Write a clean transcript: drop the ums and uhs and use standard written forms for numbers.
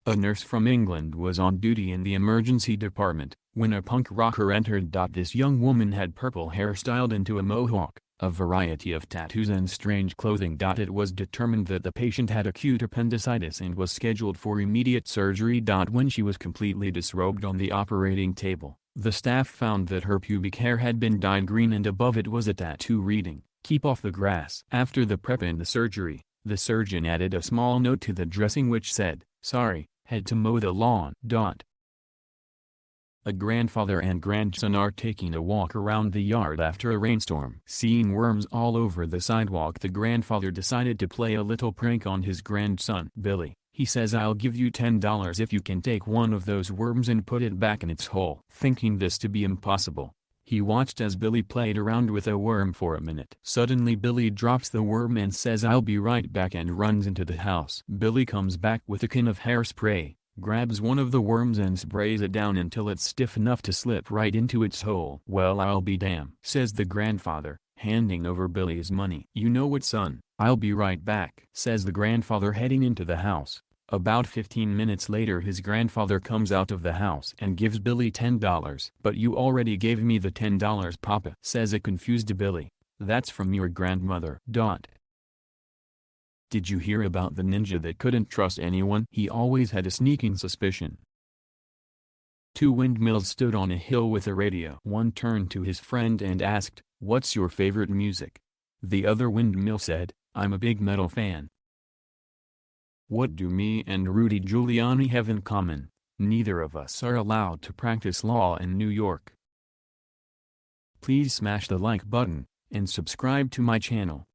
A nurse from England was on duty in the emergency department when a punk rocker entered. This young woman had purple hair styled into a mohawk, a variety of tattoos and strange clothing. It was determined that the patient had acute appendicitis and was scheduled for immediate surgery. When she was completely disrobed on the operating table, the staff found that her pubic hair had been dyed green and above it was a tattoo reading, "Keep off the grass." After the prep and the surgery, the surgeon added a small note to the dressing which said, "Sorry, had to mow the lawn." A grandfather and grandson are taking a walk around the yard after a rainstorm. Seeing worms all over the sidewalk, the grandfather decided to play a little prank on his grandson, Billy. He says, "I'll give you $10 if you can take one of those worms and put it back in its hole." Thinking this to be impossible, he watched as Billy played around with a worm for a minute. Suddenly Billy drops the worm and says, "I'll be right back," and runs into the house. Billy comes back with a can of hairspray, grabs one of the worms and sprays it down until it's stiff enough to slip right into its hole. "Well, I'll be damned," says the grandfather, handing over Billy's money. "You know what, son, I'll be right back," says the grandfather, heading into the house. About 15 minutes later his grandfather comes out of the house and gives Billy $10. "But you already gave me the $10, Papa," says a confused Billy. "That's from your grandmother." Did you hear about the ninja that couldn't trust anyone? He always had a sneaking suspicion. Two windmills stood on a hill with a radio. One turned to his friend and asked, "What's your favorite music?" The other windmill said, "I'm a big metal fan." What do me and Rudy Giuliani have in common? Neither of us are allowed to practice law in New York. Please smash the like button, and subscribe to my channel.